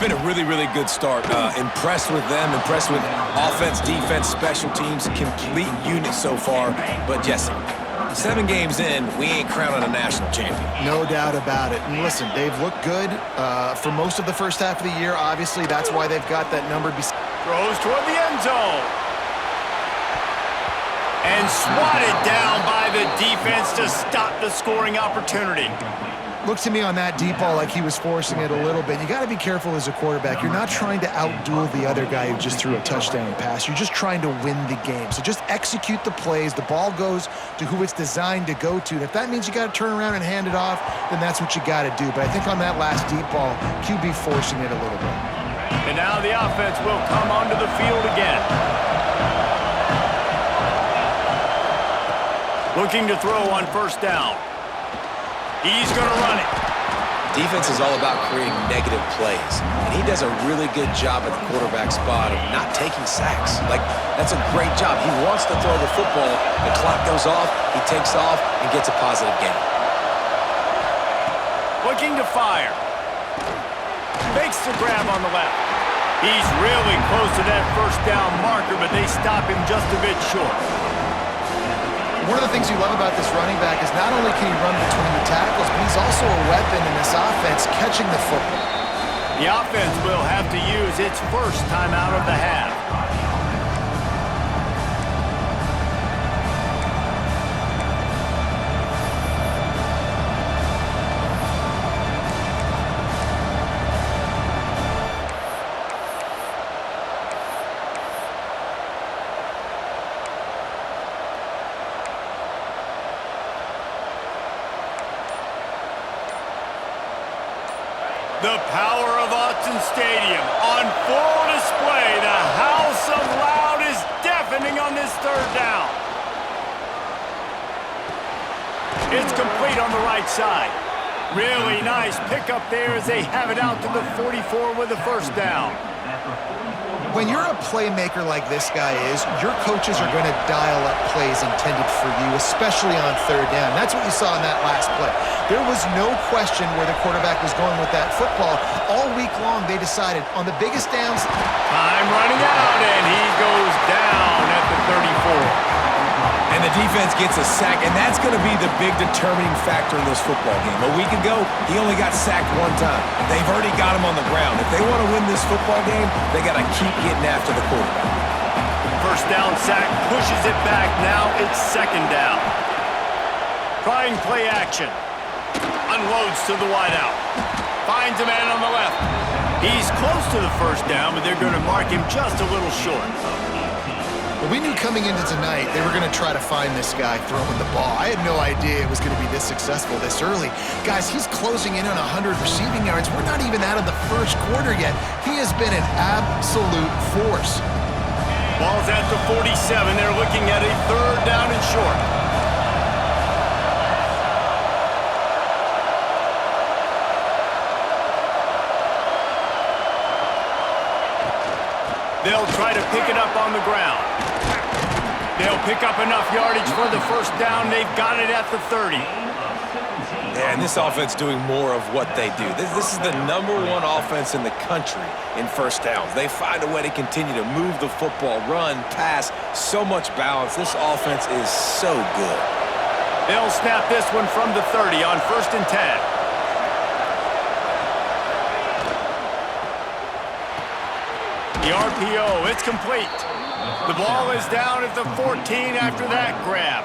been a really, really good start. Impressed with them, impressed with offense, defense, special teams, complete unit so far. But Jesse, 7 games in, we ain't crowning a national champion. No doubt about it. And listen, they've looked good for most of the first half of the year. Obviously, that's why they've got that number. Throws toward the end zone. And swatted down by the defense to stop the scoring opportunity. Looked to me on that deep ball like he was forcing it a little bit. You got to be careful as a quarterback. You're not trying to outduel the other guy who just threw a touchdown pass. You're just trying to win the game. So just execute the plays. The ball goes to who it's designed to go to. And if that means you got to turn around and hand it off, then that's what you got to do. But I think on that last deep ball, QB forcing it a little bit. And now the offense will come onto the field again. Looking to throw on first down. He's going to run it. Defense is all about creating negative plays, and he does a really good job at the quarterback spot of not taking sacks. Like, that's a great job. He wants to throw the football. The clock goes off, he takes off, and gets a positive gain. Looking to fire. Makes the grab on the left. He's really close to that first down marker, but they stop him just a bit short. One of the things you love about this running back is not only can he run between the tackles, but he's also a weapon in this offense catching the football. The offense will have to use its first time out of the half. The power of Autzen Stadium on full display. The house of loud is deafening on this third down. It's complete on the right side. Really nice pickup there as they have it out to the 44 with the first down. When you're a playmaker like this guy is, your coaches are going to dial up plays intended for you, especially on third down. That's what you saw in that last play. There was no question where the quarterback was going with that football. All week long, they decided on the biggest downs. Time running out, and he goes down at the 34. And the defense gets a sack, and that's going to be the big determining factor in this football game. A week ago, he only got sacked 1 time. They've already got him on the ground. If they want to win this football game, they got to keep getting after the quarterback. First down sack, pushes it back. Now it's second down. Trying play action. Unloads to the wideout. Finds a man on the left. He's close to the first down, but they're going to mark him just a little short. Well, we knew coming into tonight they were going to try to find this guy throwing the ball. I had no idea it was going to be this successful this early. Guys, he's closing in on 100 receiving yards. We're not even out of the first quarter yet. He has been an absolute force. Ball's at the 47. They're looking at a third down and short. They'll try to pick it up on the ground. They'll pick up enough yardage for the first down. They've got it at the 30. Yeah, and this offense doing more of what they do. This is the #1 offense in the country in first downs. They find a way to continue to move the football, run, pass, so much balance. This offense is so good. They'll snap this one from the 30 on 1st and 10. The RPO, it's complete. The ball is down at the 14 after that grab.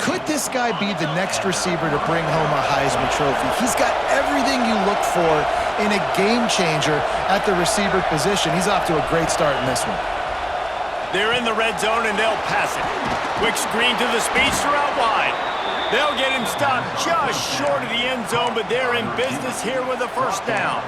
Could this guy be the next receiver to bring home a Heisman Trophy? He's got everything you look for in a game changer at the receiver position. He's off to a great start in this one. They're in the red zone and they'll pass it. Quick screen to the speedster out wide. They'll get him stopped just short of the end zone, but they're in business here with a first down.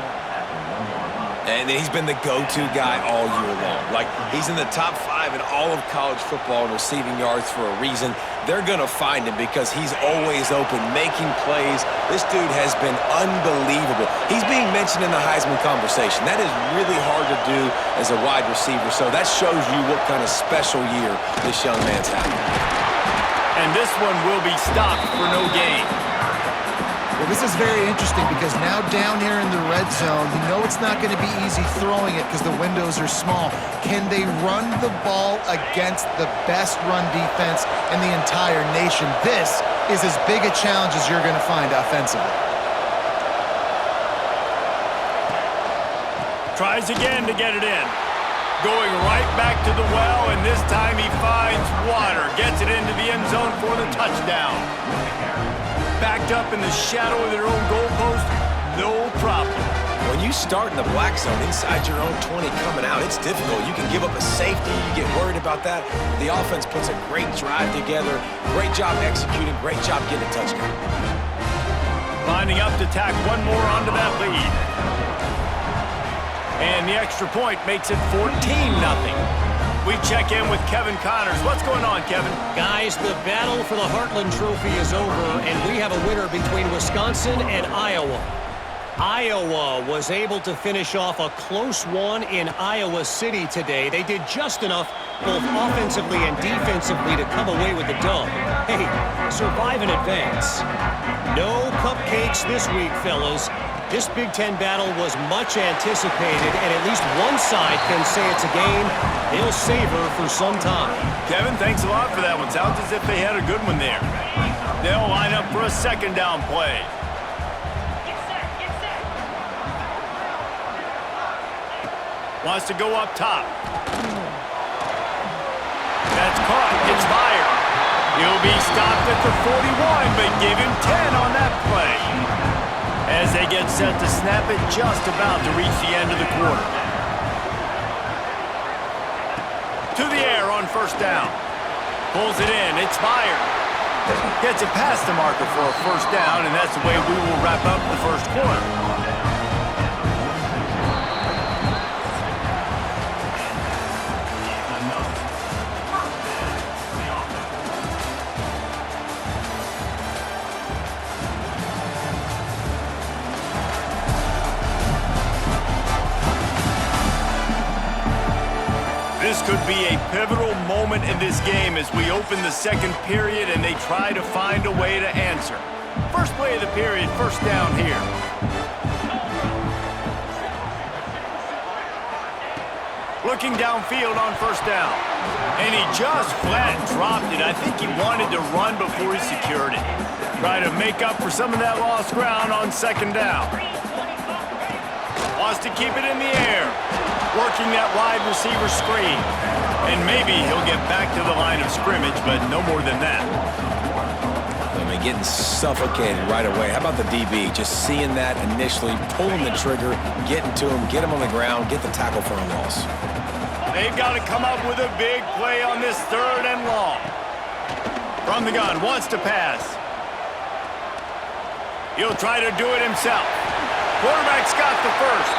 And he's been the go-to guy all year long. Like, he's in the top 5 in all of college football in receiving yards for a reason. They're going to find him because he's always open, making plays. This dude has been unbelievable. He's being mentioned in the Heisman conversation. That is really hard to do as a wide receiver, so that shows you what kind of special year this young man's having. And this one will be stopped for no gain. Well, this is very interesting because now down here in the red zone, you know it's not going to be easy throwing it because the windows are small. Can they run the ball against the best run defense in the entire nation? This is as big a challenge as you're going to find offensively. Tries again to get it in. Going right back to the well, and this time he finds water. Gets it into the end zone for the touchdown. Backed up in the shadow of their own goalpost, no problem. When you start in the black zone inside your own 20 coming out, it's difficult. You can give up a safety. You get worried about that. The offense puts a great drive together. Great job executing. Great job getting a touchdown. Lining up to tack one more onto that lead. And the extra point makes it 14-0. We check in with Kevin Connors. What's going on, Kevin? Guys, the battle for the Heartland Trophy is over, and we have a winner between Wisconsin and Iowa. Iowa was able to finish off a close one in Iowa City today. They did just enough, both offensively and defensively, to come away with the dub. Hey, survive and advance. No cupcakes this week, fellas. This Big Ten battle was much anticipated, and at least one side can say it's a game they'll savor for some time. Kevin, thanks a lot for that one. Sounds as if they had a good one there. They'll line up for a second down play. Wants to go up top. That's caught. Gets fired. He'll be stopped at the 41, but give him 10 on that play. As they get set to snap it, just about to reach the end of the quarter. To the air on first down. Pulls it in. It's fired. Gets it past the marker for a first down, and that's the way we will wrap up the first quarter. This could be a pivotal moment in this game as we open the second period and they try to find a way to answer. First play of the period, first down here. Looking downfield on first down. And he just flat dropped it. I think he wanted to run before he secured it. Try to make up for some of that lost ground on second down. Wants to keep it in the air. Working that wide receiver screen. And maybe he'll get back to the line of scrimmage, but no more than that. I mean, getting suffocated right away. How about the DB? Just seeing that initially, pulling the trigger, getting to him, get him on the ground, get the tackle for a loss. They've got to come up with a big play on this third and long. From the gun, wants to pass. He'll try to do it himself. Quarterback's got the first.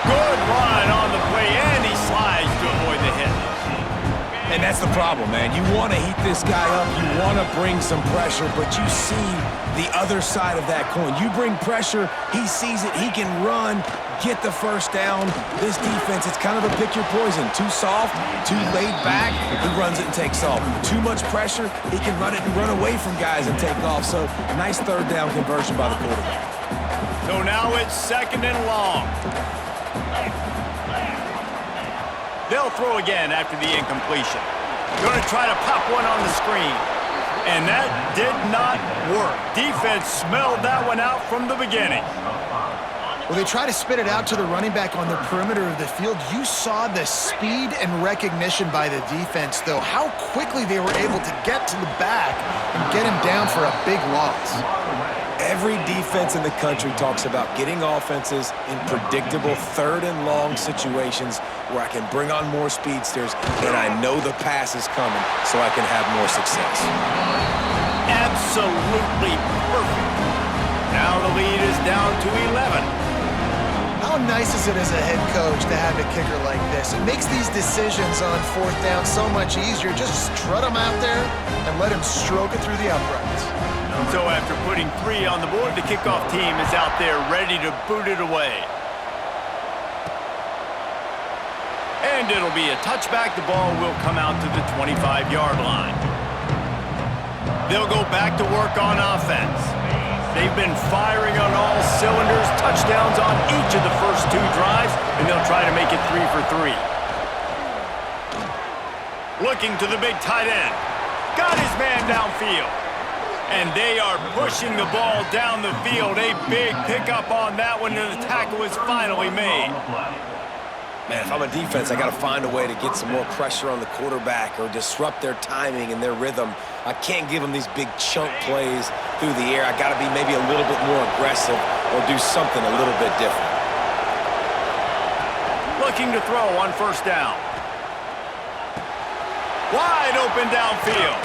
Good run on the play, and he slides to avoid the hit. And that's the problem, man. You want to heat this guy up. You want to bring some pressure, but you see the other side of that coin. You bring pressure, he sees it, he can run, get the first down. This defense, it's kind of a pick your poison. Too soft, too laid back, he runs it and takes off. Too much pressure, he can run it and run away from guys and take off. So, nice third down conversion by the quarterback. So now it's second and long. They'll throw again after the incompletion. Going to try to pop one on the screen. And that did not work. Defense smelled that one out from the beginning. Well, they try to spit it out to the running back on the perimeter of the field. You saw the speed and recognition by the defense, though. How quickly they were able to get to the back and get him down for a big loss. Every defense in the country talks about getting offenses in predictable third and long situations where I can bring on more speedsters and I know the pass is coming so I can have more success. Absolutely perfect. Now the lead is down to 11. How nice is it as a head coach to have a kicker like this? It makes these decisions on fourth down so much easier. Just strut him out there and let him stroke it through the uprights. So after putting 3 on the board, the kickoff team is out there ready to boot it away. And it'll be a touchback. The ball will come out to the 25-yard line. They'll go back to work on offense. They've been firing on all cylinders, touchdowns on each of the first 2 drives, and they'll try to make it 3 for 3. Looking to the big tight end. Got his man downfield. And they are pushing the ball down the field. A big pickup on that one, and the tackle was finally made. Man, if I'm a defense, I got to find a way to get some more pressure on the quarterback or disrupt their timing and their rhythm. I can't give them these big chunk plays through the air. I got to be maybe a little bit more aggressive or do something a little bit different. Looking to throw on first down. Wide open downfield.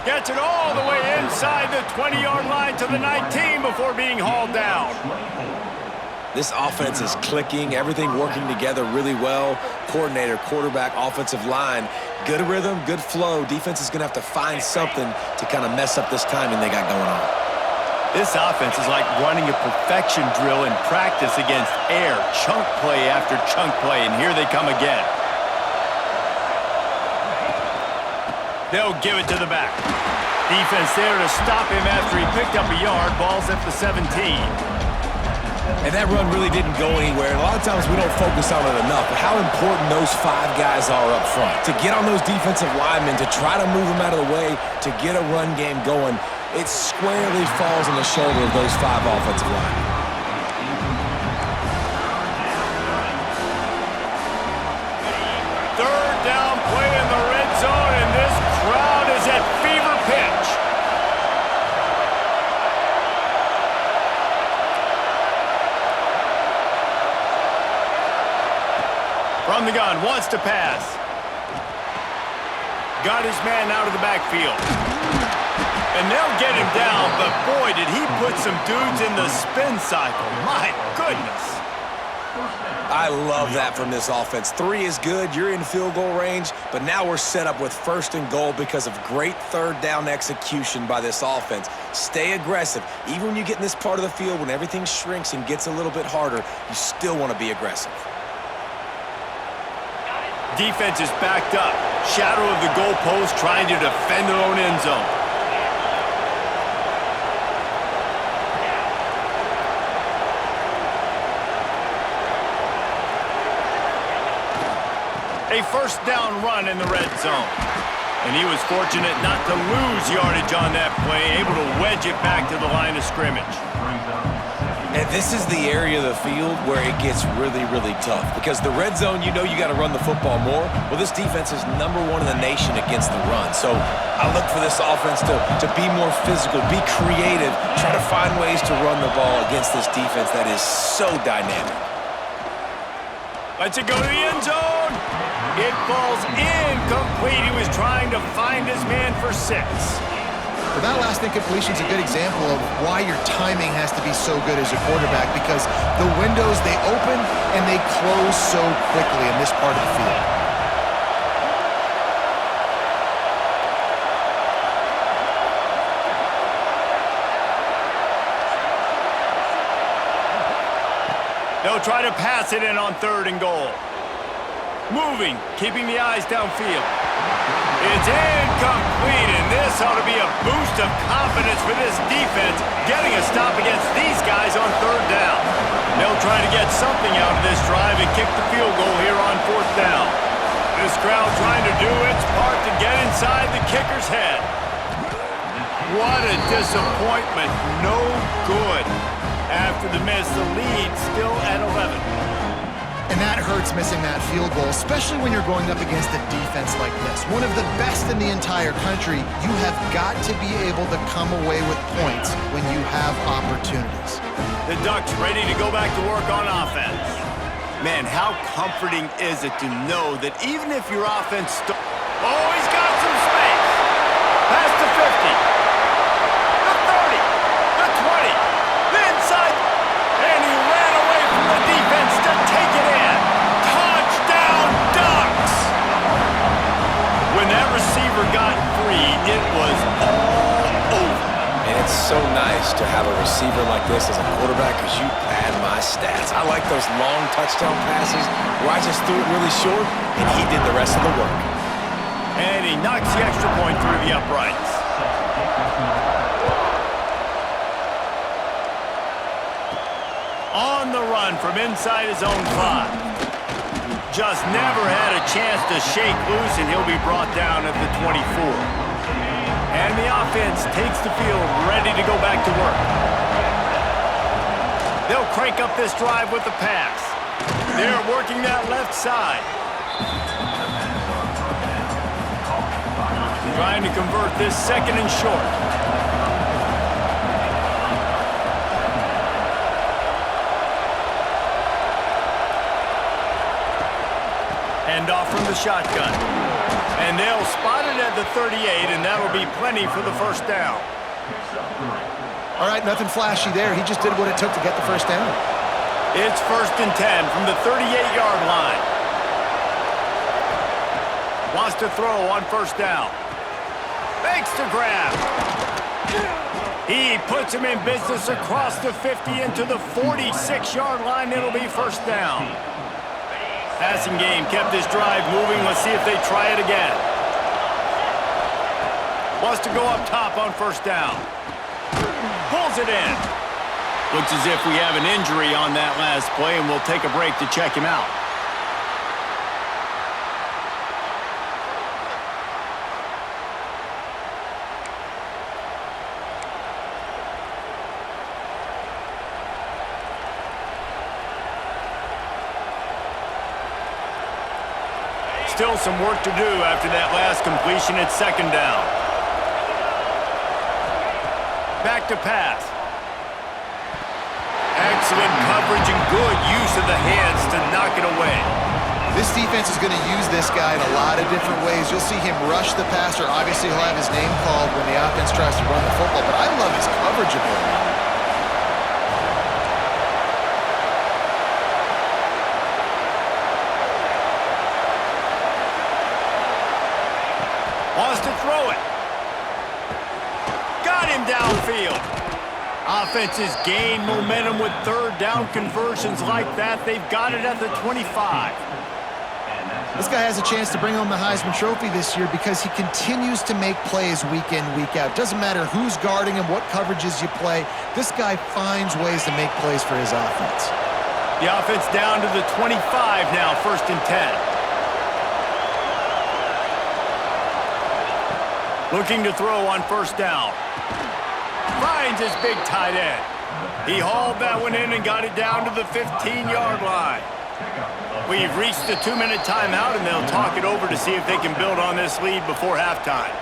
Gets it all the way inside the 20-yard line to the 19 before being hauled down. This offense is clicking, everything working together really well. Coordinator, quarterback, offensive line, good rhythm, good flow. Defense is going to have to find something to kind of mess up this timing they got going on. This offense is like running a perfection drill in practice against air, chunk play after chunk play, and here they come again. They'll give it to the back. Defense there to stop him after he picked up a yard. Ball's at the 17. And that run really didn't go anywhere. And a lot of times we don't focus on it enough, but how important those 5 guys are up front. To get on those defensive linemen, to try to move them out of the way, to get a run game going, it squarely falls on the shoulder of those 5 offensive linemen. Third down play in the red zone, and this crowd is at fever pitch. From the gun, wants to pass. Got his man out of the backfield. And they'll get him down, but boy, did he put some dudes in the spin cycle. My goodness. I love that from this offense. 3 is good. You're in field goal range, but now we're set up with 1st and goal because of great third down execution by this offense. Stay aggressive. Even when you get in this part of the field, when everything shrinks and gets a little bit harder, you still want to be aggressive. Defense is backed up. Shadow of the goalpost trying to defend their own end zone. A first down run in the red zone. And he was fortunate not to lose yardage on that play, able to wedge it back to the line of scrimmage. And this is the area of the field where it gets really, really tough. Because the red zone, you know you got to run the football more. Well, this defense is #1 in the nation against the run. So I look for this offense to be more physical, be creative, try to find ways to run the ball against this defense that is so dynamic. Lets it go to the end zone. It falls incomplete. He was trying to find his man for 6. But that last incompletion is a good example of why your timing has to be so good as a quarterback, because the windows, they open and they close so quickly in this part of the field. They'll try to pass it in on 3rd and goal. Moving, keeping the eyes downfield. It's incomplete, and this ought to be a boost of confidence for this defense, getting a stop against these guys on 3rd down. They'll try to get something out of this drive and kick the field goal here on 4th down. This crowd trying to do its part to get inside the kicker's head. What a disappointment. No good. After the miss, the lead still at 11. And that hurts, missing that field goal, especially when you're going up against a defense like this. One of the best in the entire country. You have got to be able to come away with points when you have opportunities. The Ducks ready to go back to work on offense. Man, how comforting is it to know that even if your offense... Oh, he's got some space. Past the 50. The 30. The 20. The inside. And he ran away from the defense to take it in. Touchdown, Ducks! When that receiver got free, it was all over. And it's so nice to have a receiver like this as a quarterback because you pad my stats. I like those long touchdown passes where I just threw it really short and he did the rest of the work. And he knocks the extra point through the uprights. On the run from inside his own 5. Just never had a chance to shake loose, and he'll be brought down at the 24. And the offense takes the field, ready to go back to work. They'll crank up this drive with the pass. They're working that left side. Trying to convert this 2nd and short. Hand off from the shotgun. And they'll spot it at the 38, and that'll be plenty for the first down. All right, nothing flashy there. He just did what it took to get the first down. It's 1st and 10 from the 38-yard line. Wants to throw on 1st down. Makes the grab. He puts him in business across the 50 into the 46-yard line. It'll be 1st down. Passing game kept this drive moving. Let's see if they try it again. Wants to go up top on 1st down. Pulls it in. Looks as if we have an injury on that last play, and we'll take a break to check him out. Still some work to do after that last completion at 2nd down. Back to pass. Excellent coverage and good use of the hands to knock it away. This defense is going to use this guy in a lot of different ways. You'll see him rush the passer. Obviously, he'll have his name called when the offense tries to run the football, but I love his coverage ability. Wants to throw it. Got him downfield. Offenses gain momentum with 3rd down conversions like that. They've got it at the 25. This guy has a chance to bring home the Heisman Trophy this year because he continues to make plays week in, week out. Doesn't matter who's guarding him, what coverages you play. This guy finds ways to make plays for his offense. The offense down to the 25 now, 1st and 10. Looking to throw on 1st down. Finds his big tight end. He hauled that one in and got it down to the 15-yard line. We've reached the 2-minute timeout, and they'll talk it over to see if they can build on this lead before halftime.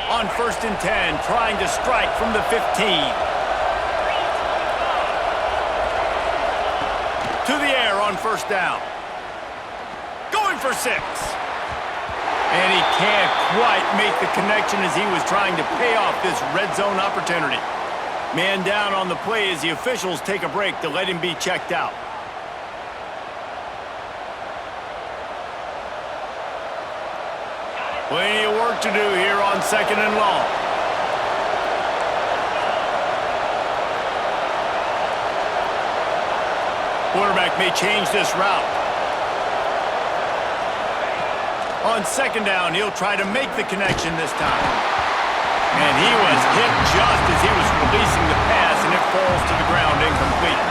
On 1st and 10, trying to strike from the 15. To the air on 1st down. Going for 6. And he can't quite make the connection as he was trying to pay off this red zone opportunity. Man down on the play as the officials take a break to let him be checked out. Plenty of work to do here on 2nd and long. Quarterback may change this route. On 2nd down, he'll try to make the connection this time. And he was hit just as he was releasing the pass, and it falls to the ground incomplete.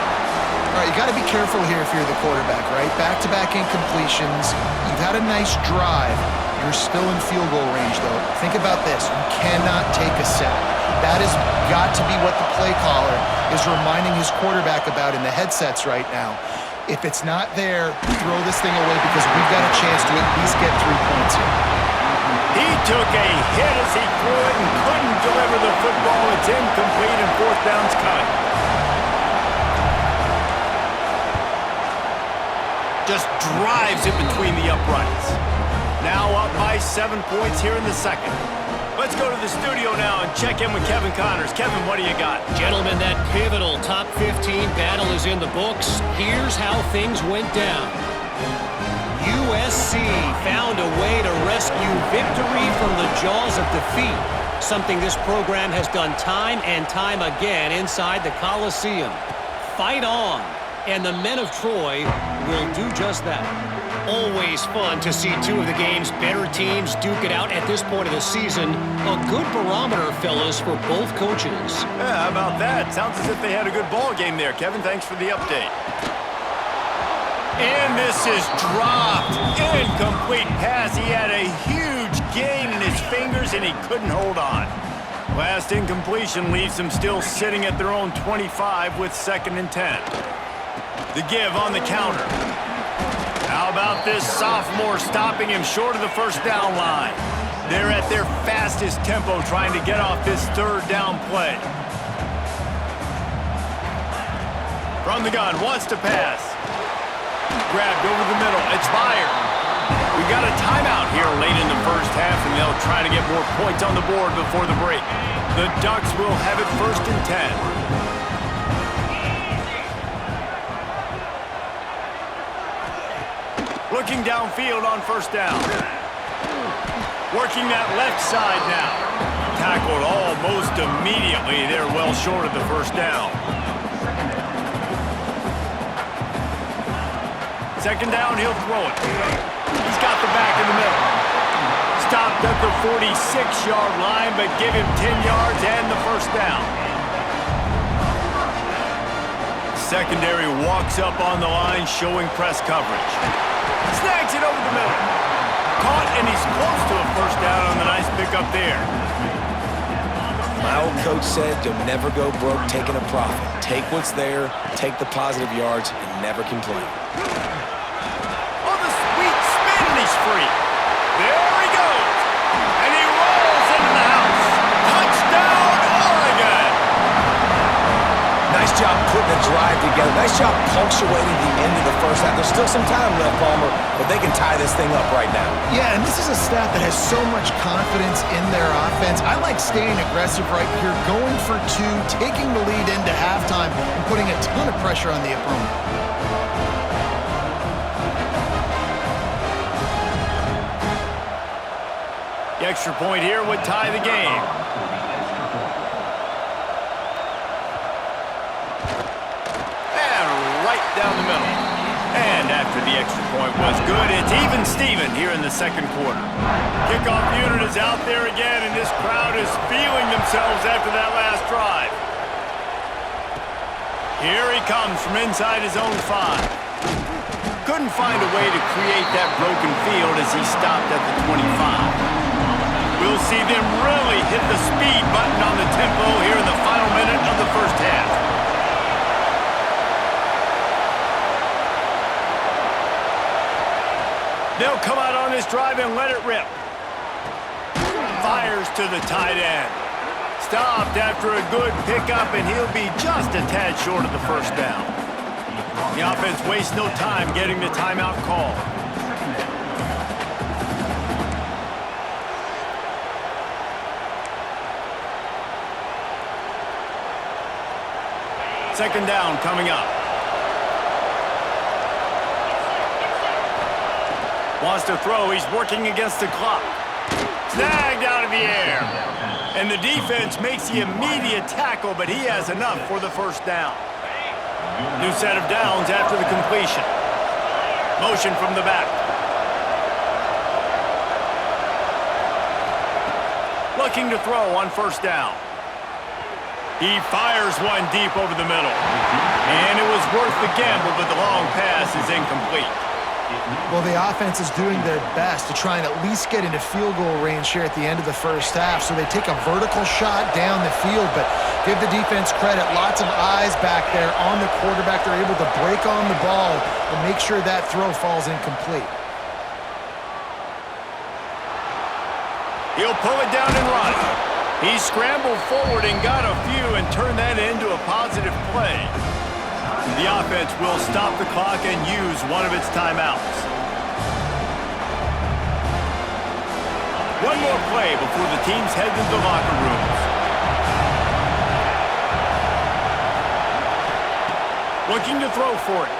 All right, you got to be careful here if you're the quarterback, right? Back-to-back incompletions. You've had a nice drive. You're still in field goal range, though. Think about this. You cannot take a sack. That has got to be what the play caller is reminding his quarterback about in the headsets right now. If it's not there, throw this thing away because we've got a chance to at least get 3 points here. He took a hit as he threw it and couldn't deliver the football. It's incomplete and 4th down's coming. Just drives it between the uprights. Now up by 7 points here in the 2nd. Let's go to the studio now and check in with Kevin Connors. Kevin, what do you got? Gentlemen, that pivotal top 15 battle is in the books. Here's how things went down. USC found a way to rescue victory from the jaws of defeat, something this program has done time and time again inside the Coliseum. Fight on, and the men of Troy will do just that. Always fun to see two of the game's better teams duke it out at this point of the season. A good barometer, fellas, for both coaches. Yeah, how about that? Sounds as if they had a good ball game there. Kevin, thanks for the update. And this is dropped. Incomplete pass. He had a huge gain in his fingers, and he couldn't hold on. Last incompletion leaves them still sitting at their own 25 with 2nd and 10. The give on the counter. How about this sophomore stopping him short of the first down line? They're at their fastest tempo trying to get off this 3rd down play. From the gun, wants to pass. Grabbed over the middle. It's fired. We got a timeout here late in the first half, and they'll try to get more points on the board before the break. The Ducks will have it 1st and 10. Looking downfield on 1st down. Working that left side now. Tackled almost immediately. They're well short of the 1st down. 2nd down, he'll throw it. He's got the back in the middle. Stopped at the 46-yard line, but give him 10 yards and the 1st down. Secondary walks up on the line, showing press coverage. Snags it over the middle. Caught, and he's close to a 1st down on the nice pickup there. My old coach said you'll never go broke taking a profit. Take what's there, take the positive yards, and never complain. On the sweet spin, and he's free. There he goes. And he rolls into the house. Touchdown, Oregon! Nice job putting the drive together. Nice job punctuating the end of the first half. There's still some time left, Palmer, but they can tie this thing up right now. Yeah, and this is a staff that has so much confidence in their offense. I like staying aggressive right here, going for 2, taking the lead into halftime, and putting a ton of pressure on the opponent. The extra point here would tie the game. And right down the middle. And after the extra point was good, it's even Steven here in the 2nd quarter. Kickoff unit is out there again, and this crowd is feeling themselves after that last drive. Here he comes from inside his own 5. Couldn't find a way to create that broken field as he stopped at the 25. We'll see them really hit the speed button on the tempo here in the final minute of the first half. They'll come out on this drive and let it rip. Fires to the tight end. Stopped after a good pickup, and he'll be just a tad short of the 1st down. The offense wastes no time getting the timeout call. Second down coming up. Wants to throw. He's working against the clock. Snagged out of the air. And the defense makes the immediate tackle, but he has enough for the 1st down. New set of downs after the completion. Motion from the back. Looking to throw on 1st down. He fires one deep over the middle. And it was worth the gamble, but the long pass is incomplete. Well, the offense is doing their best to try and at least get into field goal range here at the end of the first half. So they take a vertical shot down the field, but give the defense credit. Lots of eyes back there on the quarterback. They're able to break on the ball and make sure that throw falls incomplete. He'll pull it down and run. He scrambled forward and got a few and turned that into a positive play. The offense will stop the clock and use one of its timeouts. One more play before the teams head to the locker rooms. Looking to throw for it.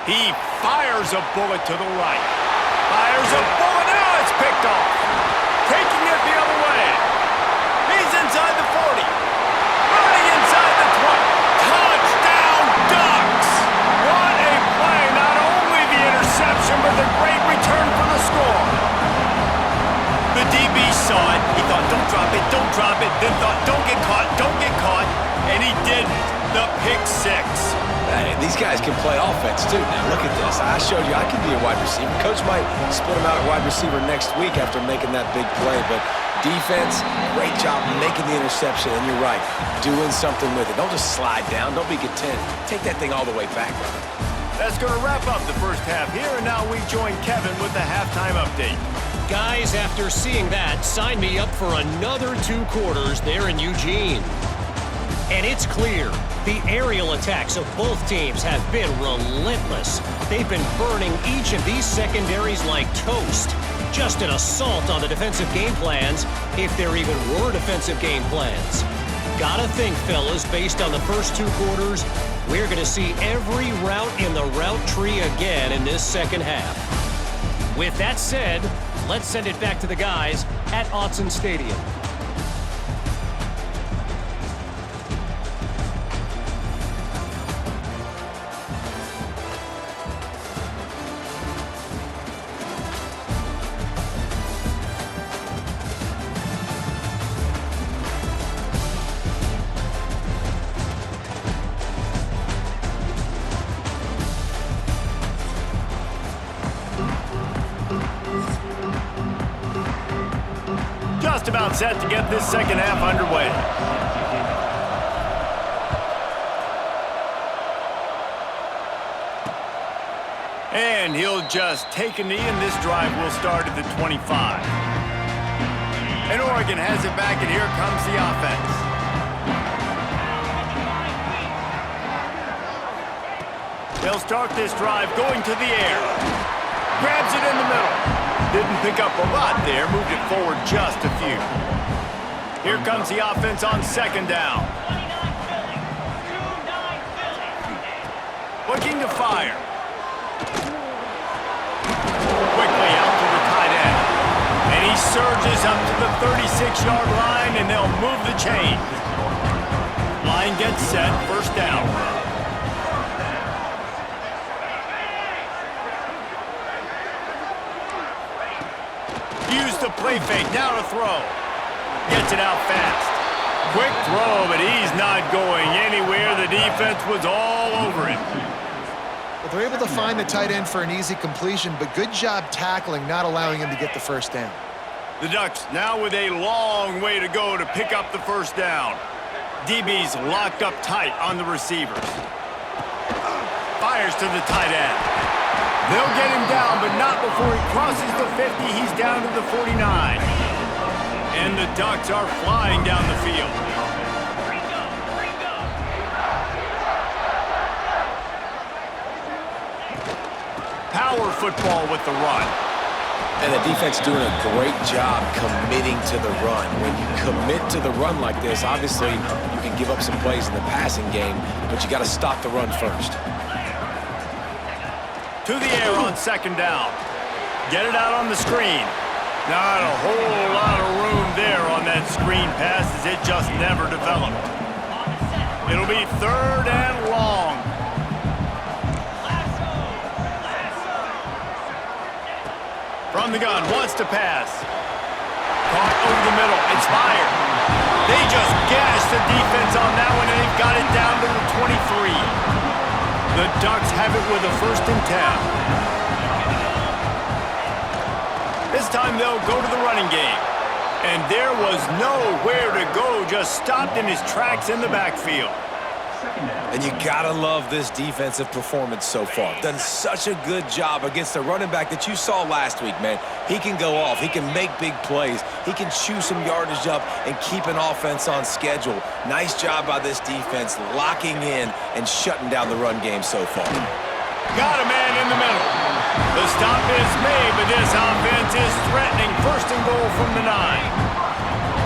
He fires a bullet to the right. Fires a bullet. Now it's picked off. Taking it the other way. He's inside the 40. Running inside the 20. Touchdown, Ducks! What a play. Not only the interception, drop it, then thought, don't get caught, and he didn't. The pick six. Hey, these guys can play offense, too. Now, look at this. I showed you I can be a wide receiver. Coach might split him out at wide receiver next week after making that big play, but defense, great job making the interception, and you're right, doing something with it. Don't just slide down. Don't be content. Take that thing all the way back, brother. That's going to wrap up the first half here, and now we join Kevin with the halftime update. Guys, after seeing that, sign me up for another 2 quarters there in Eugene. And it's clear, the aerial attacks of both teams have been relentless. They've been burning each of these secondaries like toast. Just an assault on the defensive game plans, if there even were defensive game plans. Gotta think, fellas, based on the first 2 quarters, we're going to see every route in the route tree again in this second half. With that said, let's send it back to the guys at Autzen Stadium. Just about set to get this second half underway. And he'll just take a knee, and this drive will start at the 25. And Oregon has it back, and here comes the offense. They'll start this drive going to the air. Grabs it in the middle. Didn't pick up a lot there, moved it forward just a few. Here comes the offense on second down. Looking to fire. Quickly out to the tight end. And he surges up to the 36-yard line, and they'll move the chain. Line gets set, first down. Use the play fake, now to throw. Gets it out fast. Quick throw, but he's not going anywhere. The defense was all over him. Well, they're able to find the tight end for an easy completion, but good job tackling, not allowing him to get the first down. The Ducks now with a long way to go to pick up the first down. DB's locked up tight on the receivers. Fires to the tight end. They'll get him down, but not before he crosses the 50. He's down to the 49. And the Ducks are flying down the field. Power football with the run. And the defense doing a great job committing to the run. When you commit to the run like this, obviously you can give up some plays in the passing game, but you got to stop the run first. To the air on second down. Get it out on the screen. Not a whole lot of room there on that screen pass, as it just never developed. It'll be third and long. From the gun, wants to pass. Caught over the middle, it's fired. They just gashed the defense on that one, and they've got it down to the 23. The Ducks have it with a 1st and 10. This time they'll go to the running game. And there was nowhere to go, just stopped in his tracks in the backfield. And you gotta love this defensive performance so far. Done such a good job against the running back that you saw last week, man. He can go off. He can make big plays. He can chew some yardage up and keep an offense on schedule. Nice job by this defense locking in and shutting down the run game so far. Got a man in the middle. The stop is made, but this offense is threatening. 1st and goal from the 9.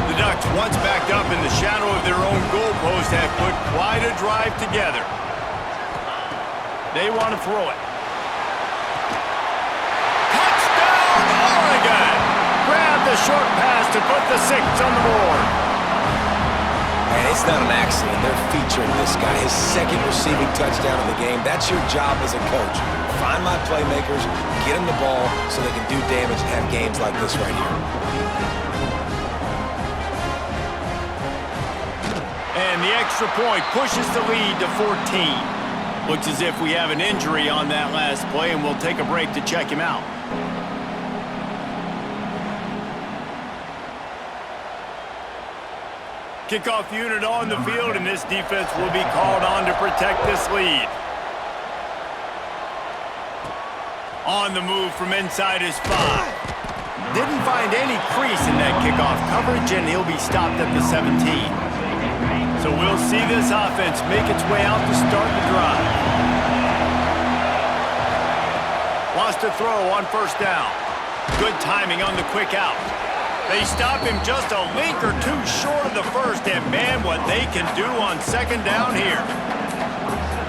The Ducks, once backed up in the shadow of their own goalpost, have put quite a drive together. They want to throw it. Touchdown, Oregon! Grab the short pass to put the 6 on the board. And it's not an accident. They're featuring this guy. His 2nd receiving touchdown of the game. That's your job as a coach. Find my playmakers, get them the ball so they can do damage and have games like this right here. And the extra point pushes the lead to 14. Looks as if we have an injury on that last play, and we'll take a break to check him out. Kickoff unit on the field, and this defense will be called on to protect this lead. On the move from inside his 5. Didn't find any crease in that kickoff coverage, and he'll be stopped at the 17. So we'll see this offense make its way out to start the drive. Lost a throw on first down. Good timing on the quick out. They stop him just a link or two short of the first, and man, what they can do on second down here.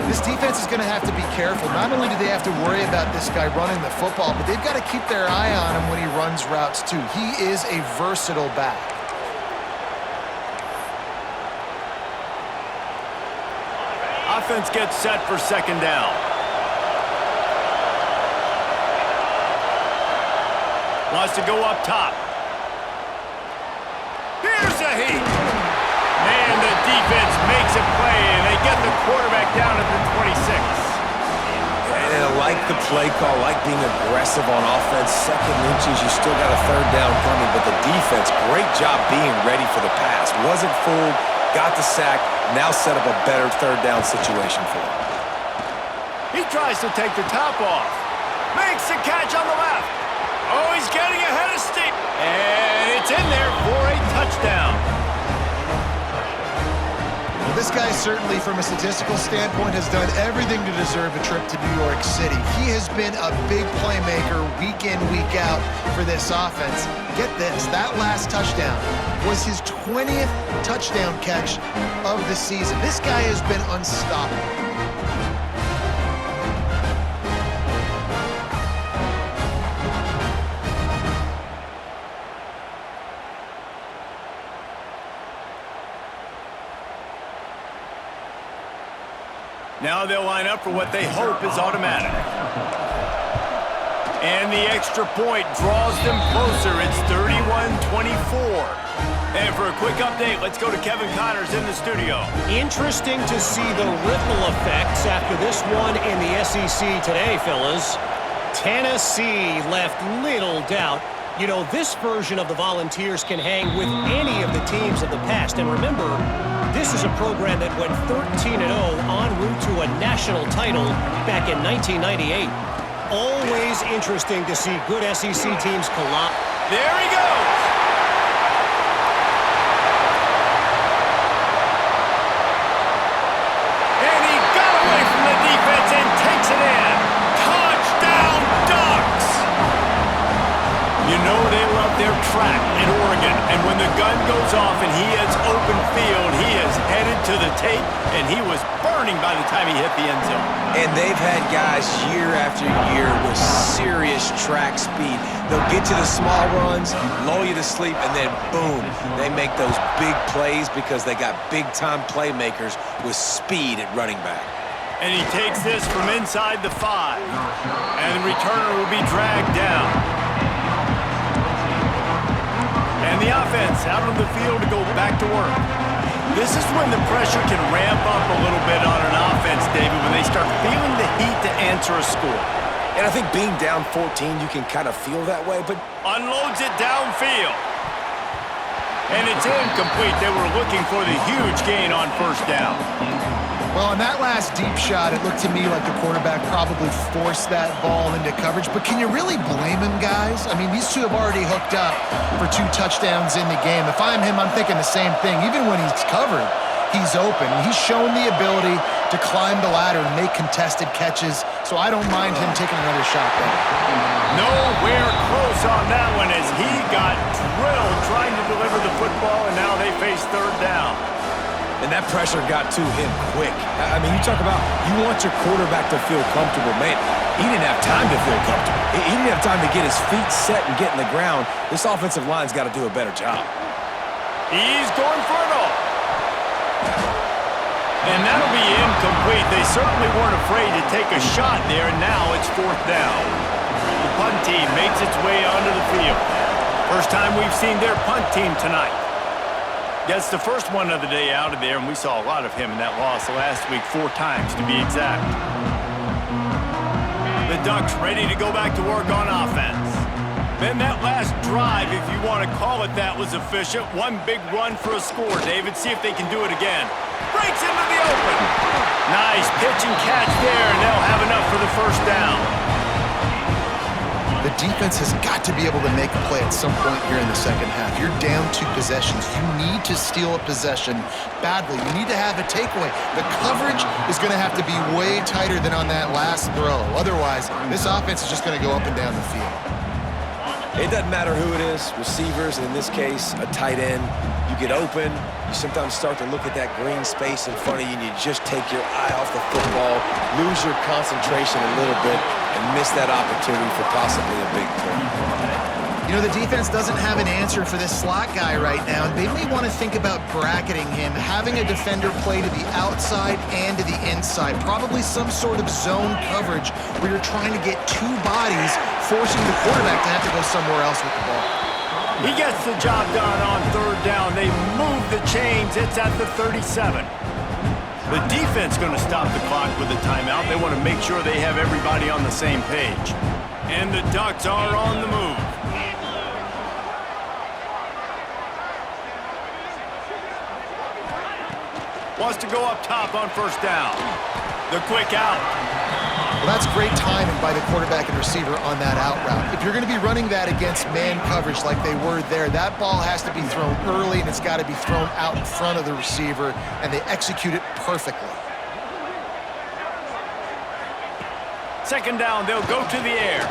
This defense is going to have to be careful. Not only do they have to worry about this guy running the football, but they've got to keep their eye on him when he runs routes too. He is a versatile back. Offense gets set for second down. Wants to go up top. Here's a heat. And the defense makes a play, and they get the quarterback down at the 26. And I like the play call, like being aggressive on offense. Second inches, you still got a third down coming, but the defense, great job being ready for the pass. Wasn't fooled, got the sack, now set up a better third down situation for him. He tries to take the top off. Makes the catch on the left. Oh, he's getting ahead of steam. And it's in there for a touchdown. Well, this guy certainly, from a statistical standpoint, has done everything to deserve a trip to New York City. He has been a big playmaker week in, week out for this offense. Get this, that last touchdown was his 20th touchdown catch of the season. This guy has been unstoppable. Now they'll line up for what they hope is automatic. And the extra point draws them closer. It's 31-24. And for a quick update, let's go to Kevin Connors in the studio. Interesting to see the ripple effects after this one in the SEC today, fellas. Tennessee left little doubt. You know, this version of the Volunteers can hang with any of the teams of the past. And remember, this is a program that went 13-0 en route to a national title back in 1998. Always interesting to see good SEC teams collide. There he goes. And he got away from the defense and takes it in. Touchdown, Ducks! You know they love their track in Oregon, and when the gun goes off and he hits open field, he is headed to the tape, and he was burning by the time he hit the end zone. And they've had guys year after year with serious track speed. They'll get to the small runs, lull you to sleep, and then boom, they make those big plays because they got big-time playmakers with speed at running back. And he takes this from inside the 5, and the returner will be dragged down. And the offense out on the field to go back to work. This is when the pressure can ramp up a little bit on an offense, David, when they start feeling the heat to answer a score. And I think being down 14, you can kind of feel that way, but unloads it downfield. And it's incomplete. They were looking for the huge gain on first down. Well, on that last deep shot, it looked to me like the quarterback probably forced that ball into coverage. But can you really blame him, guys? I mean, these two have already hooked up for 2 touchdowns in the game. If I'm him, I'm thinking the same thing. Even when he's covered, he's open. He's shown the ability to climb the ladder and make contested catches. So I don't mind him taking another shot there. Nowhere close on that one as he got drilled trying to deliver the football, and now they face third down. And that pressure got to him quick. I mean, you talk about you want your quarterback to feel comfortable. Man, he didn't have time to feel comfortable. He didn't have time to get his feet set and get in the ground. This offensive line's got to do a better job. He's going for it all. And that'll be incomplete. They certainly weren't afraid to take a shot there, and now it's fourth down. The punt team makes its way onto the field. First time we've seen their punt team tonight. Gets the first one of the day out of there, and we saw a lot of him in that loss last week, 4 times to be exact. The Ducks ready to go back to work on offense. Then that last drive, if you want to call it that, was efficient. One big run for a score, David. See if they can do it again. Breaks into the open. Nice pitch and catch there, and they'll have enough for the first down. The defense has got to be able to make a play at some point here in the second half. You're down 2 possessions. You need to steal a possession badly. You need to have a takeaway. The coverage is going to have to be way tighter than on that last throw. Otherwise, this offense is just going to go up and down the field. It doesn't matter who it is, receivers, and in this case, a tight end. You get open, you sometimes start to look at that green space in front of you, and you just take your eye off the football, lose your concentration a little bit, and miss that opportunity for possibly a big play. You know, the defense doesn't have an answer for this slot guy right now, and they may want to think about bracketing him, having a defender play to the outside and to the inside, probably some sort of zone coverage where you're trying to get 2 bodies, forcing the quarterback to have to go somewhere else with the ball. He gets the job done on 3rd down. They move the chains. It's at the 37. The defense going to stop the clock with a timeout. They want to make sure they have everybody on the same page. And the Ducks are on the move. Wants to go up top on 1st down. The quick out. Well, that's great timing by the quarterback and receiver on that out route. If you're going to be running that against man coverage like they were there, that ball has to be thrown early, and it's got to be thrown out in front of the receiver, and they execute it perfectly. 2nd down, they'll go to the air.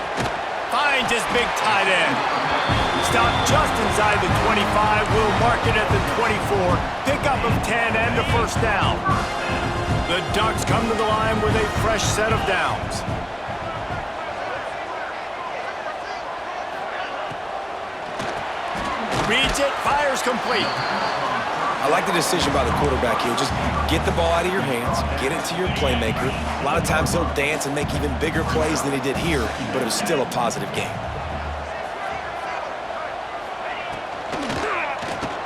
Finds his big tight end. Stopped just inside the 25. Will mark it at the 24. Pickup of 10 and the 1st down. The Ducks come to the line with a fresh set of downs. Reads it, fires complete. I like the decision by the quarterback here. Just get the ball out of your hands, get it to your playmaker. A lot of times he'll dance and make even bigger plays than he did here, but it was still a positive game.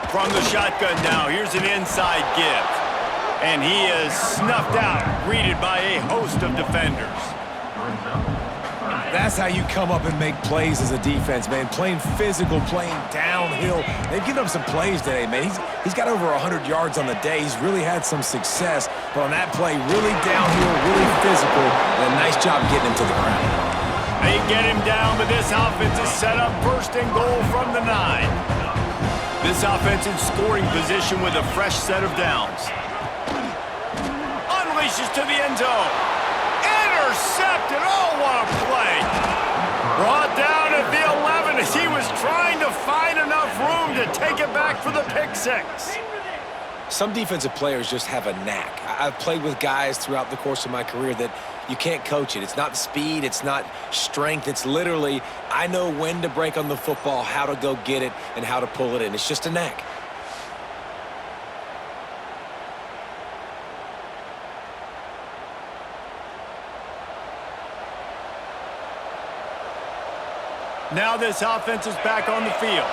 From the shotgun now, here's an inside give. And he is snuffed out, greeted by a host of defenders. That's how you come up and make plays as a defense, man. Playing physical, playing downhill. They've given up some plays today, man. He's got over 100 yards on the day. He's really had some success. But on that play, really downhill, really physical, and a nice job getting him to the ground. They get him down, but this offense is set up 1st and goal from the 9. This offense in scoring position with a fresh set of downs. Unleashes to the end zone. Intercepted. Oh, what a play. Brought down at the 11 as he was trying to find enough room to take it back for the pick 6. Some defensive players just have a knack. I've played with guys throughout the course of my career that you can't coach it. It's not speed, it's not strength. It's literally, I know when to break on the football, how to go get it, and how to pull it in. It's just a knack. Now this offense is back on the field.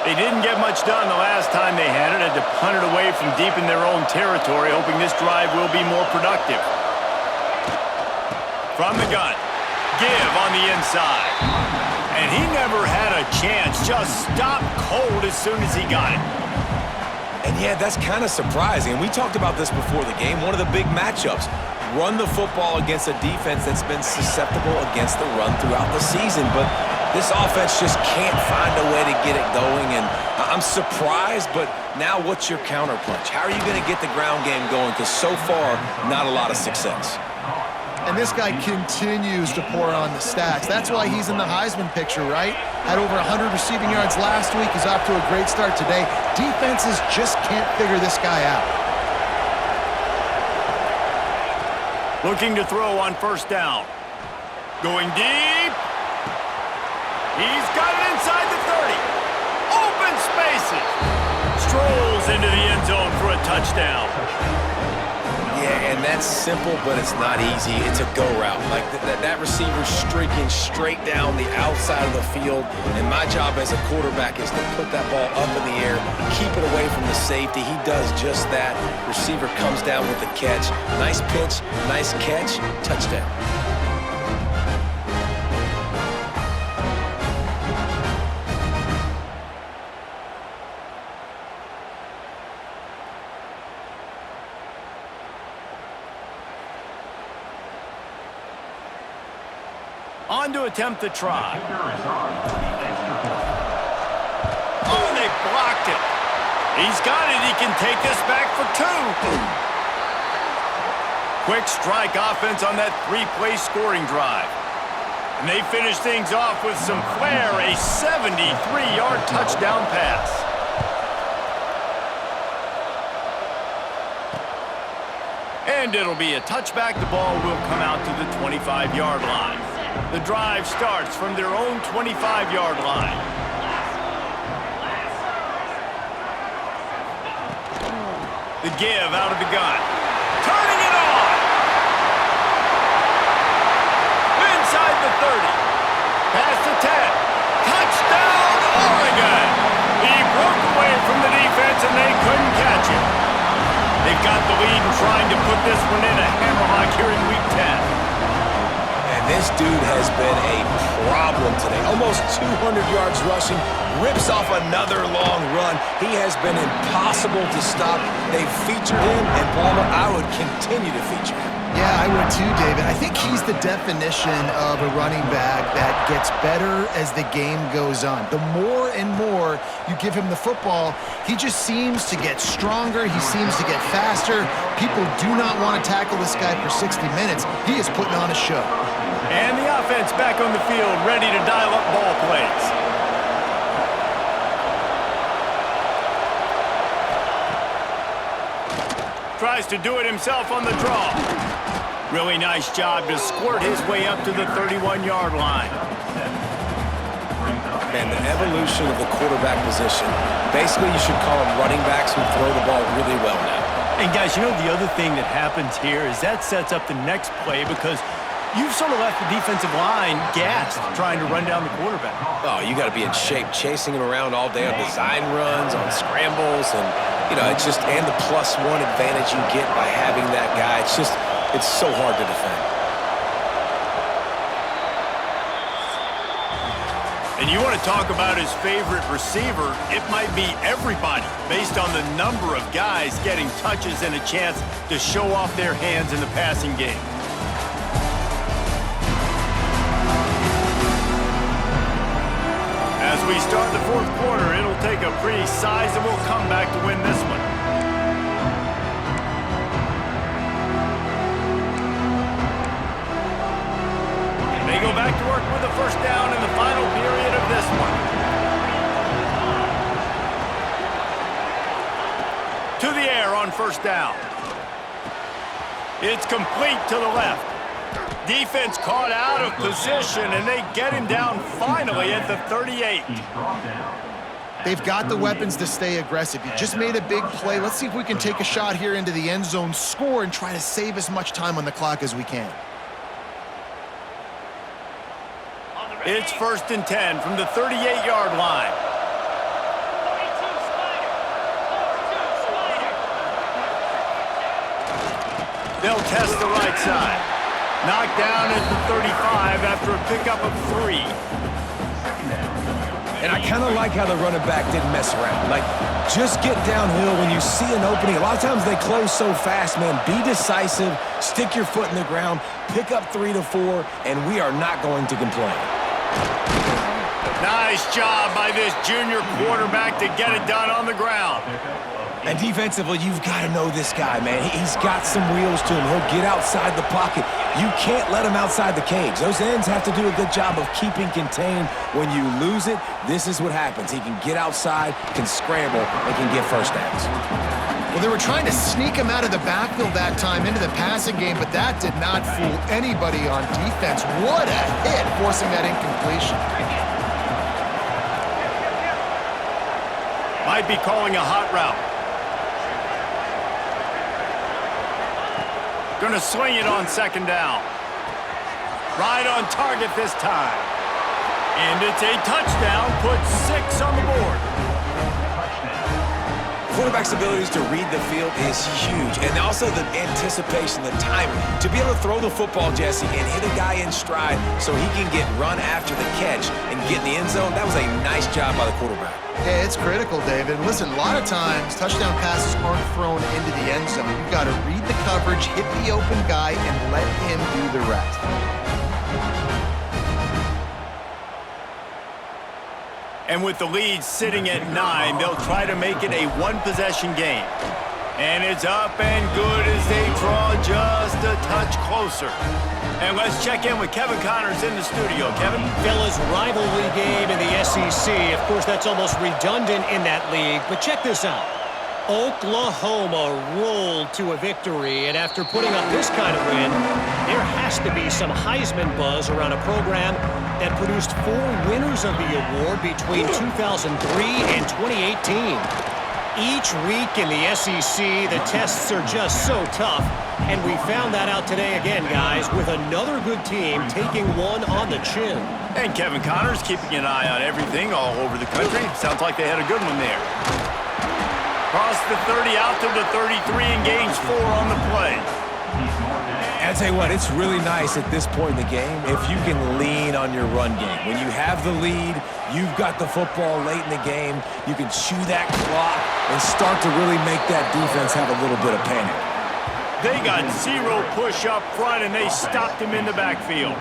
They didn't get much done the last time they had it. Had to punt it away from deep in their own territory, hoping this drive will be more productive. From the gun. Give on the inside. And he never had a chance. Just stopped cold as soon as he got it. And yeah, that's kind of surprising. And we talked about this before the game. One of the big matchups. Run the football against a defense that's been susceptible against the run throughout the season. But this offense just can't find a way to get it going. And I'm surprised, but now what's your counterpunch? How are you going to get the ground game going? Because so far, not a lot of success. And this guy continues to pour on the stats. That's why he's in the Heisman picture, right? Had over 100 receiving yards last week. He's off to a great start today. Defenses just can't figure this guy out. Looking to throw on 1st down. Going deep. He's got it inside the 30. Open spaces. Strolls into the end zone for a touchdown. Yeah, and that's simple, but it's not easy. It's a go route. Like that receiver's streaking straight down the outside of the field, and my job as a quarterback is to put that ball up in the air, keep it away from the safety. He does just that. Receiver comes down with the catch. Nice pitch, nice catch, touchdown. On to attempt the try. Oh, they blocked it. He's got it. He can take this back for 2. Quick strike offense on that 3-play scoring drive. And they finish things off with some flair, a 73-yard touchdown pass. And it'll be a touchback. The ball will come out to the 25-yard line. The drive starts from their own 25-yard line. The give out of the gun. Turning it on! Inside the 30. Past the 10. Touchdown, Oregon! He broke away from the defense and they couldn't catch him. They've got the lead and trying to put this one in a hammerlock here in Week 10. This dude has been a problem today. Almost 200 yards rushing, rips off another long run. He has been impossible to stop. They've featured him, and Palmer, I would continue to feature him. Yeah, I would too, David. I think he's the definition of a running back that gets better as the game goes on. The more and more you give him the football, he just seems to get stronger. He seems to get faster. People do not want to tackle this guy for 60 minutes. He is putting on a show. And the offense back on the field, ready to dial up ball plays. Tries to do it himself on the draw. Really nice job to squirt his way up to the 31-yard line. Man, the evolution of the quarterback position. Basically, you should call them running backs who throw the ball really well now. And guys, you know the other thing that happens here is that sets up the next play because you've sort of left the defensive line gassed trying to run down the quarterback. Oh, you got to be in shape, chasing him around all day on design runs, on scrambles, and, you know, it's just, and the +1 advantage you get by having that guy. It's just, it's so hard to defend. And you want to talk about his favorite receiver, it might be everybody based on the number of guys getting touches and a chance to show off their hands in the passing game. As we start the fourth quarter, it'll take a pretty sizable comeback to win this one. They go back to work with a first down in the final period of this one. To the air on first down. It's complete to the left. Defense caught out of position, and they get him down finally at the 38. They've got the weapons to stay aggressive. You just made a big play. Let's see if we can take a shot here into the end zone, score, and try to save as much time on the clock as we can. It's 1st and 10 from the 38-yard line. They'll test the right side. Knocked down at the 35 after a pickup of 3. And I kind of like how the running back didn't mess around. Like, just get downhill when you see an opening. A lot of times they close so fast, man. Be decisive, stick your foot in the ground, pick up 3 to 4, and we are not going to complain. Nice job by this junior quarterback to get it done on the ground. And defensively, you've got to know this guy, man. He's got some wheels to him. He'll get outside the pocket. You can't let him outside the cage. Those ends have to do a good job of keeping contained. When you lose it, this is what happens. He can get outside, can scramble, and can get first downs. Well, they were trying to sneak him out of the backfield that time into the passing game, but that did not fool anybody on defense. What a hit, forcing that incompletion. Might be calling a hot route. Gonna swing it on second down. Right on target this time. And it's a touchdown. Puts 6 on the board. Quarterback's abilities to read the field is huge. And also the anticipation, the timing. To be able to throw the football, Jesse, and hit a guy in stride so he can get run after the catch and get in the end zone, that was a nice job by the quarterback. Yeah, it's critical, David. Listen, a lot of times, touchdown passes aren't thrown into the end zone. You've got to read the coverage, hit the open guy, and let him do the rest. And with the lead sitting at 9, they'll try to make it a one-possession game. And it's up and good as they draw just a touch closer. And let's check in with Kevin Connors in the studio. Kevin? Fellas, rivalry game in the SEC. Of course, that's almost redundant in that league. But check this out. Oklahoma rolled to a victory, and after putting up this kind of win, there has to be some Heisman buzz around a program that produced 4 winners of the award between 2003 and 2018. Each week in the SEC, the tests are just so tough, and we found that out today again, guys, with another good team taking one on the chin. And Kevin Connors keeping an eye on everything all over the country. Sounds like they had a good one there. Cross the 30 out to the 33 and gains 4 on the play. And I tell you what, it's really nice at this point in the game if you can lean on your run game. When you have the lead, you've got the football late in the game, you can chew that clock and start to really make that defense have a little bit of panic. They got 0 push up front, and they stopped him in the backfield.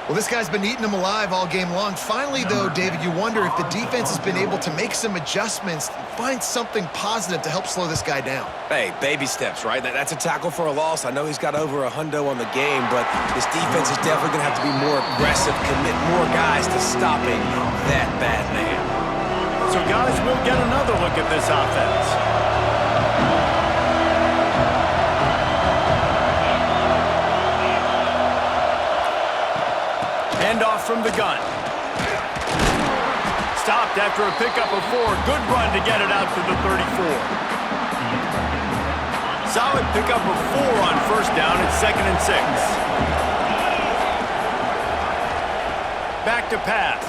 Well, this guy's been eating them alive all game long. Finally, though, David, you wonder if the defense has been able to make some adjustments, find something positive to help slow this guy down. Hey, baby steps, right? That's a tackle for a loss. I know he's got over $100 on the game, but this defense is definitely going to have to be more aggressive, commit more guys to stopping that bad man. So, guys, we'll get another look at this offense. Handoff from the gun. Stopped after a pickup of 4. Good run to get it out to the 34. Solid pickup of 4 on first down. It's 2nd and 6. Back to pass.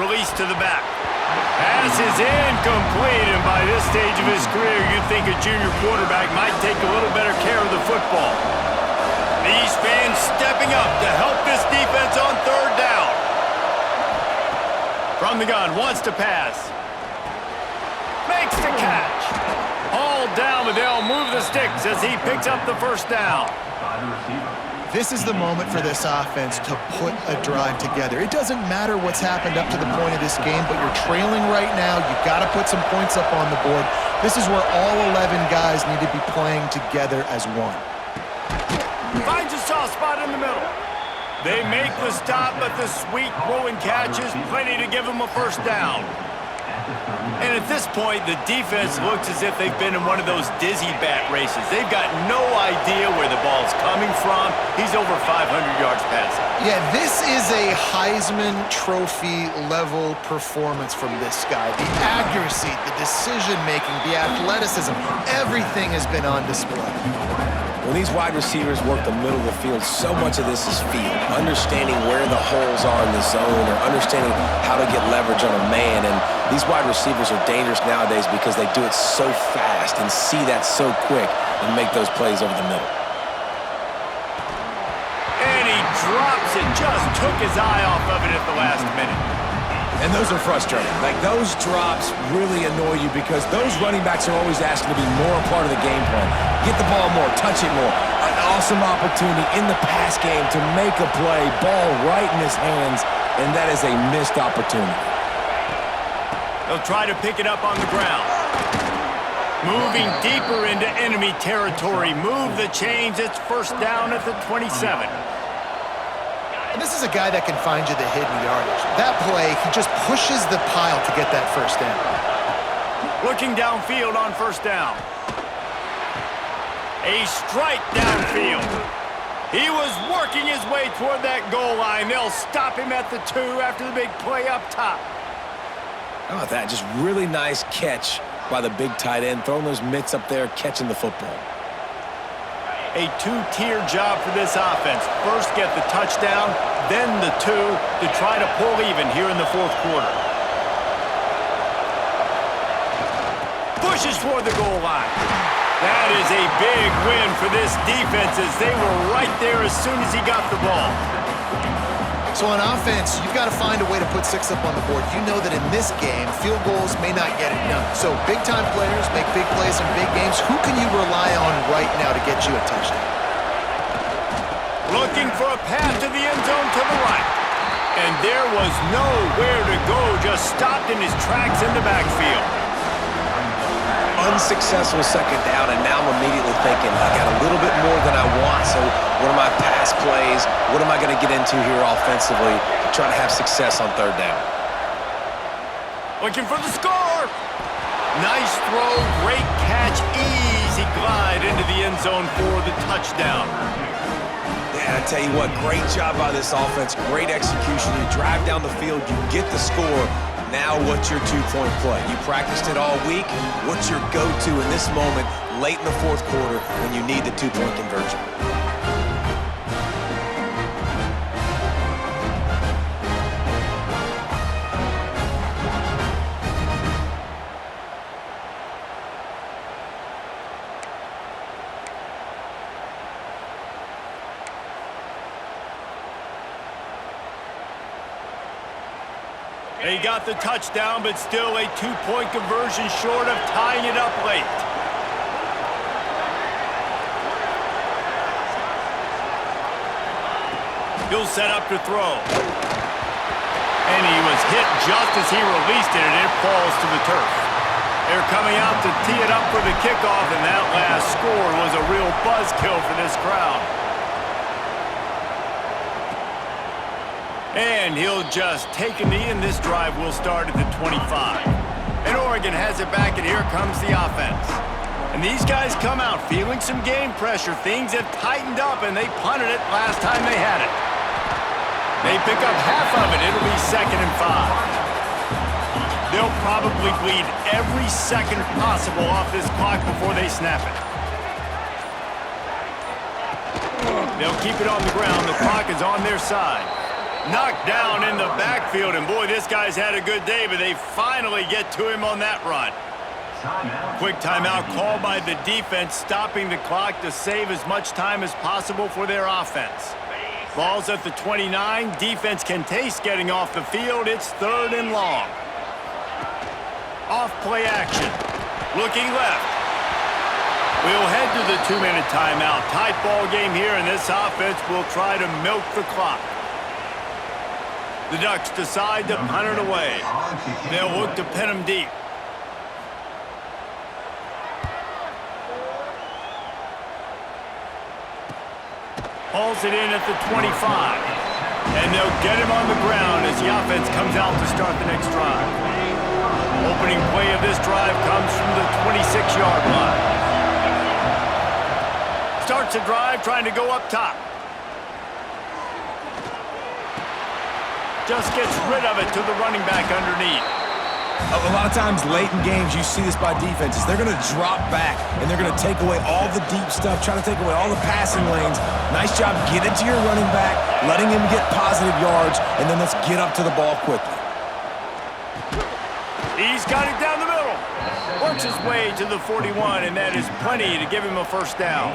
Release to the back. Pass is incomplete, and by this stage of his career, you'd think a junior quarterback might take a little better care of the football. These fans stepping up to help this defense on 3rd down. From the gun, wants to pass. Makes the catch. All down, but they'll move the sticks as he picks up the 1st down. This is the moment for this offense to put a drive together. It doesn't matter what's happened up to the point of this game, but you're trailing right now. You've got to put some points up on the board. This is where all 11 guys need to be playing together as one. Finds a soft spot in the middle. They make the stop, but the sweet throw and catch is plenty to give them a 1st down. And at this point, the defense looks as if they've been in one of those dizzy bat races. They've got no idea where the ball's coming from. He's over 500 yards passing. Yeah, this is a Heisman Trophy level performance from this guy. The accuracy, the decision-making, the athleticism, everything has been on display. When these wide receivers work the middle of the field, so much of this is feel. Understanding where the holes are in the zone or understanding how to get leverage on a man. And these wide receivers are dangerous nowadays because they do it so fast and see that so quick and make those plays over the middle. And he drops it, just took his eye off of it at the last minute. And those are frustrating. Like, those drops really annoy you because those running backs are always asking to be more a part of the game plan. Get the ball more, touch it more. An awesome opportunity in the pass game to make a play, ball right in his hands, and that is a missed opportunity. They'll try to pick it up on the ground. Moving deeper into enemy territory. Move the chains. It's 1st down at the 27. And this is a guy that can find you the hidden yardage. That play, he just pushes the pile to get that 1st down. Looking downfield on 1st down. A strike downfield. He was working his way toward that goal line. They'll stop him at the 2 after the big play up top. How about that? Just really nice catch by the big tight end, throwing those mitts up there, catching the football. A two-tier job for this offense. First, get the touchdown, then the two to try to pull even here in the fourth quarter. Pushes toward the goal line. That is a big win for this defense as they were right there as soon as he got the ball. So on offense, you've got to find a way to put 6 up on the board. You know that in this game, field goals may not get it done. So big-time players make big plays in big games. Who can you rely on right now to get you a touchdown? Looking for a path to the end zone to the right. And there was nowhere to go, just stopped in his tracks in the backfield. Unsuccessful second down, and now I'm immediately thinking, I got a little bit more than I want, so what are my pass plays? What am I going to get into here offensively to try to have success on third down? Looking for the score. Nice throw, great catch, easy glide into the end zone for the touchdown. Yeah, I tell you what, great job by this offense, great execution. You drive down the field, you get the score. Now what's your two-point play? You practiced it all week. What's your go-to in this moment late in the fourth quarter when you need the two-point conversion? They got the touchdown, but still a two-point conversion short of tying it up late. He'll set up to throw. And he was hit just as he released it, and it falls to the turf. They're coming out to tee it up for the kickoff, and that last score was a real buzzkill for this crowd. And he'll just take a knee, and this drive will start at the 25. And Oregon has it back, and here comes the offense. And these guys come out feeling some game pressure. Things have tightened up, and they punted it last time they had it. They pick up half of it. It'll be 2nd and 5. They'll probably bleed every second possible off this clock before they snap it. They'll keep it on the ground. The clock is on their side. Knocked down in the backfield, and boy, this guy's had a good day, but they finally get to him on that run. Quick timeout called by the defense, stopping the clock to save as much time as possible for their offense. Ball's at the 29. Defense can taste getting off the field. It's 3rd and long. Off play action. Looking left. We'll head to the 2-minute timeout. Tight ball game here, and this offense will try to milk the clock. The Ducks decide to punt it away. They'll look to pin him deep. Hauls it in at the 25. And they'll get him on the ground as the offense comes out to start the next drive. Opening play of this drive comes from the 26-yard line. Starts the drive trying to go up top. Just gets rid of it to the running back underneath. A lot of times late in games, you see this by defenses. They're going to drop back, and they're going to take away all the deep stuff, try to take away all the passing lanes. Nice job. Get it to your running back, letting him get positive yards, and then let's get up to the ball quickly. He's got it down the middle. Works his way to the 41, and that is plenty to give him a first down.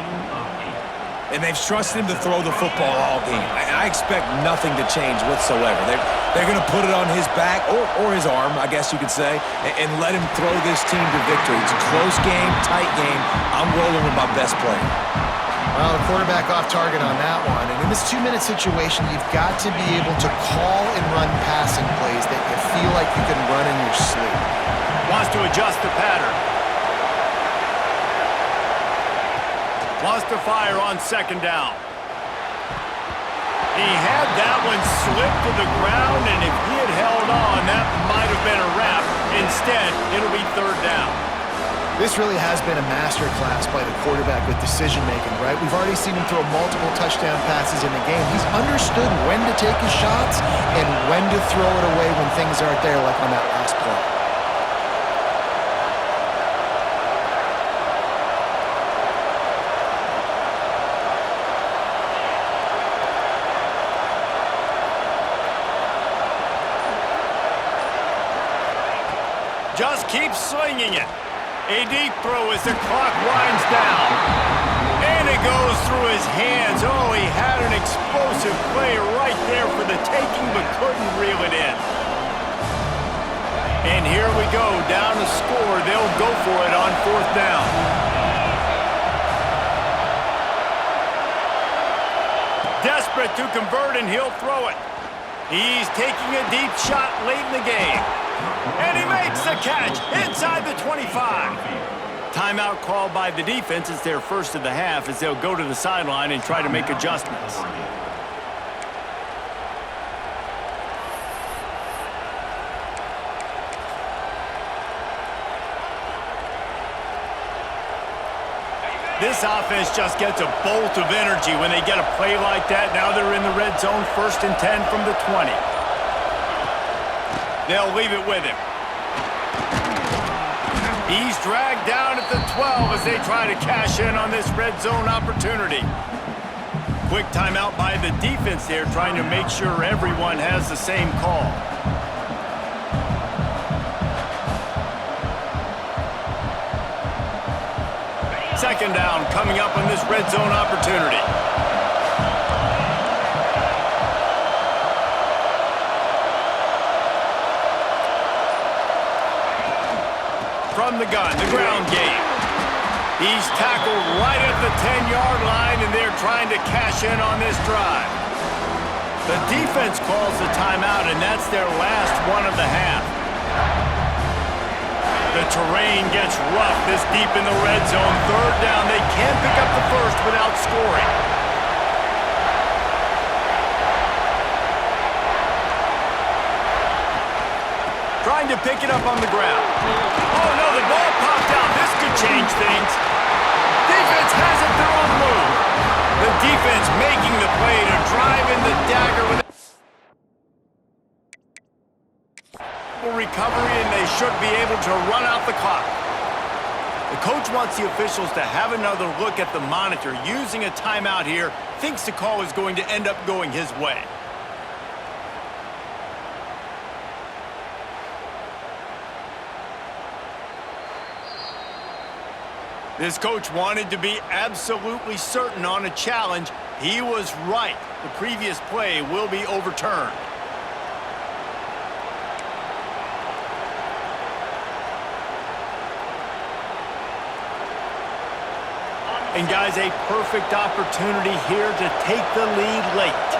And they've trusted him to throw the football all game. I expect nothing to change whatsoever. They're going to put it on his back, or his arm, I guess you could say, and let him throw this team to victory. It's a close game, tight game. I'm rolling with my best player. Well, the quarterback off target on that one. And in this 2-minute situation, you've got to be able to call and run passing plays that you feel like you can run in your sleep. Wants to adjust the pattern. Wants to fire on 2nd down. He had that one slip to the ground, and if he had held on, that might have been a wrap. Instead, it'll be 3rd down. This really has been a masterclass by the quarterback with decision-making, right? We've already seen him throw multiple touchdown passes in the game. He's understood when to take his shots and when to throw it away when things aren't there, like on that last play. keeps slinging it. A deep throw as the clock winds down. And it goes through his hands. Oh, he had an explosive play right there for the taking, but couldn't reel it in. And here we go, down to score. They'll go for it on 4th down. Desperate to convert, and he'll throw it. He's taking a deep shot late in the game. And he makes the catch inside the 25. Timeout called by the defense. It's their first of the half as they'll go to the sideline and try to make adjustments. This offense just gets a bolt of energy when they get a play like that. Now they're in the red zone, 1st and 10 from the 20. They'll leave it with him. He's dragged down at the 12 as they try to cash in on this red zone opportunity. Quick timeout by the defense there, trying to make sure everyone has the same call. Second down coming up on this red zone opportunity. From the gun, the ground game. He's tackled right at the 10-yard line, and they're trying to cash in on this drive. The defense calls the timeout, and that's their last one of the half. The terrain gets rough this deep in the red zone. 3rd down, they can't pick up the first without scoring. Trying to pick it up on the ground. Oh, no, the ball popped out. This could change things. Defense has it their own move. The defense making the play to drive in the dagger with recovery, and they should be able to run out the clock. The coach wants the officials to have another look at the monitor. Using a timeout here, thinks the call is going to end up going his way. This coach wanted to be absolutely certain on a challenge. He was right. The previous play will be overturned. And guys, a perfect opportunity here to take the lead late.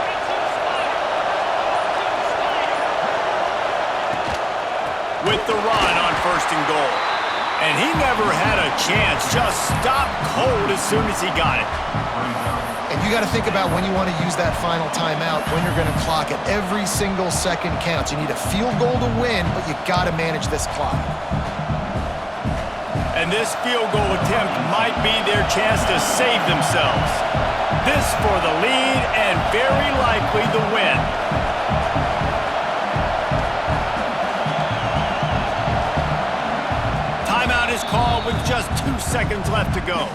With the run on 1st and goal. And he never had a chance. Just stopped cold as soon as he got it. And you got to think about when you want to use that final timeout, when you're going to clock it. Every single second counts. You need a field goal to win, but you got to manage this clock. And this field goal attempt might be their chance to save themselves. This for the lead and very likely the win. Timeout is called with just 2 seconds left to go.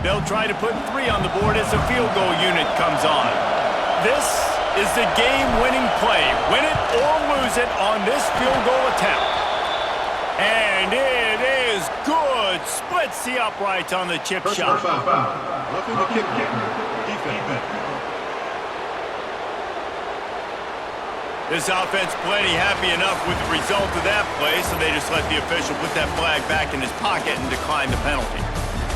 They'll try to put 3 on the board as the field goal unit comes on. This is the game-winning play. Win it or lose it on this field goal attempt. And it is good. Splits the uprights on the chip shot. Roughing the kick. Defense. This offense plenty happy enough with the result of that play, so they just let the official put that flag back in his pocket and decline the penalty.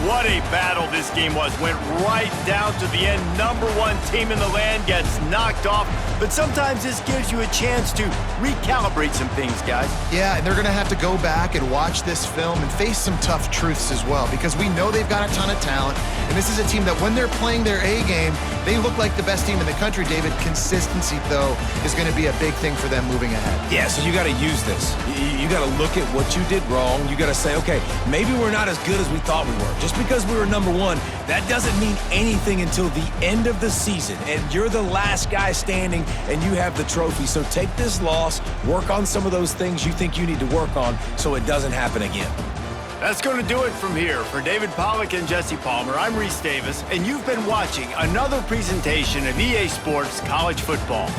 What a battle this game was. Went right down to the end. #1 team in the land gets knocked off. But sometimes this gives you a chance to recalibrate some things, guys. Yeah, and they're going to have to go back and watch this film and face some tough truths as well, because we know they've got a ton of talent. And this is a team that when they're playing their A game, they look like the best team in the country, David. Consistency, though, is going to be a big thing for them moving ahead. Yeah, so you got to use this. You got to look at what you did wrong. You got to say, okay, maybe we're not as good as we thought we were. Just because we were #1, that doesn't mean anything until the end of the season. And you're the last guy standing, and you have the trophy. So take this loss, work on some of those things you think you need to work on so it doesn't happen again. That's going to do it from here. For David Pollack and Jesse Palmer, I'm Reese Davis, and you've been watching another presentation of EA Sports College Football.